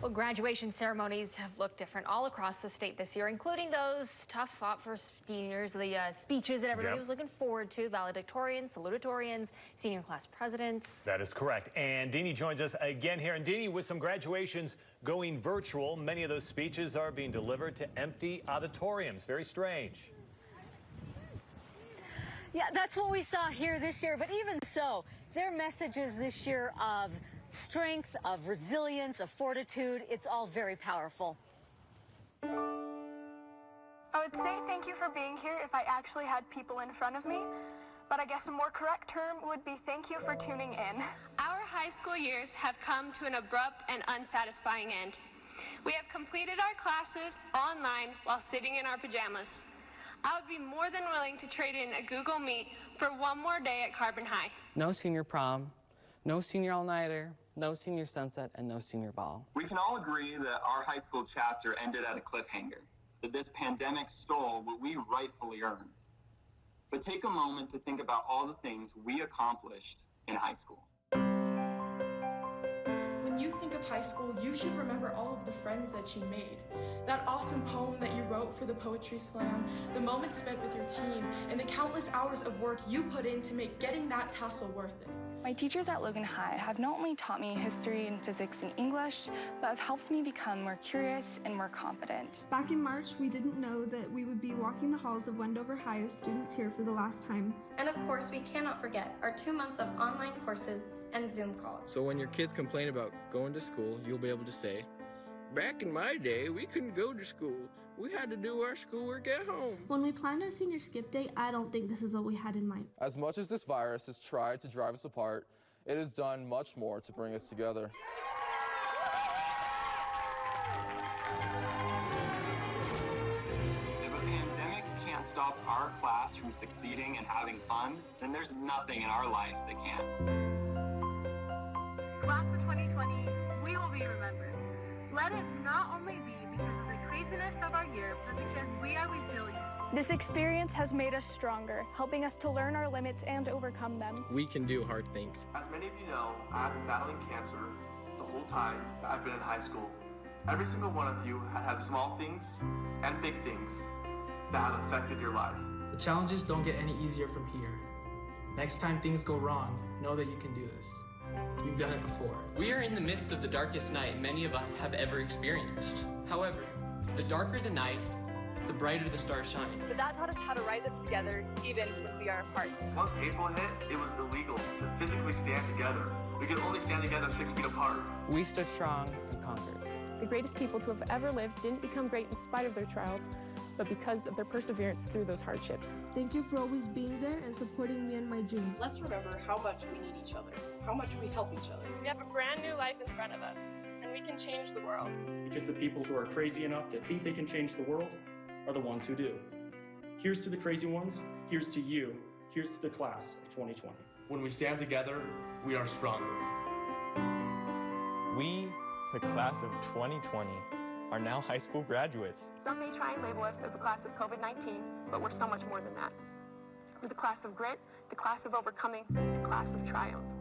Well, graduation ceremonies have looked different all across the state this year, including those tough fought for seniors, the speeches that everybody was looking forward to, valedictorians, salutatorians, senior class presidents. That is correct. And Deanie joins us again here. And Deanie, with some graduations going virtual, many of those speeches are being delivered to empty auditoriums. Very strange. Yeah, that's what we saw here this year. But even so, their messages this year of strength, of resilience, of fortitude, it's all very powerful. I would say thank you for being here if I actually had people in front of me, but I guess a more correct term would be thank you for tuning in. Our high school years have come to an abrupt and unsatisfying end. We have completed our classes online while sitting in our pajamas. I would be more than willing to trade in a Google Meet for one more day at Carbon High. No senior prom, no senior all-nighter, no senior sunset, and no senior ball. We can all agree that our high school chapter ended at a cliffhanger, that this pandemic stole what we rightfully earned. But take a moment to think about all the things we accomplished in high school. When you think of high school, you should remember all of the friends that you made. That awesome poem that you wrote for the poetry slam, the moments spent with your team, and the countless hours of work you put in to make getting that tassel worth it. My teachers at Logan High have not only taught me history and physics and English, but have helped me become more curious and more confident. Back in March, we didn't know that we would be walking the halls of Wendover High as students here for the last time. And of course, we cannot forget our 2 months of online courses and Zoom calls. So when your kids complain about going to school, you'll be able to say, "Back in my day, we couldn't go to school. We had to do our schoolwork at home." When we planned our senior skip day, I don't think this is what we had in mind. As much as this virus has tried to drive us apart, it has done much more to bring us together. If a pandemic can't stop our class from succeeding and having fun, then there's nothing in our life that can. Class of 2020, we will be remembered. Let it not only be because of the craziness of our year, but because we are resilient. This experience has made us stronger, helping us to learn our limits and overcome them. We can do hard things. As many of you know, I've been battling cancer the whole time that I've been in high school. Every single one of you has had small things and big things that have affected your life. The challenges don't get any easier from here. Next time things go wrong, know that you can do this. You've done it before. We are in the midst of the darkest night many of us have ever experienced. However, the darker the night, the brighter the stars shine. But that taught us how to rise up together, even when we are apart. Once April hit, it was illegal to physically stand together. We could only stand together 6 feet apart. We stood strong and conquered. The greatest people to have ever lived didn't become great in spite of their trials, but because of their perseverance through those hardships. Thank you for always being there and supporting me in my dreams. Let's remember how much we need each other, how much we help each other. We have a brand new life in front of us, and we can change the world. Because the people who are crazy enough to think they can change the world are the ones who do. Here's to the crazy ones, here's to you, here's to the class of 2020. When we stand together, we are stronger. We, the class of 2020, are now high school graduates. Some may try and label us as a class of COVID-19, but we're so much more than that. We're the class of grit, the class of overcoming, the class of triumph.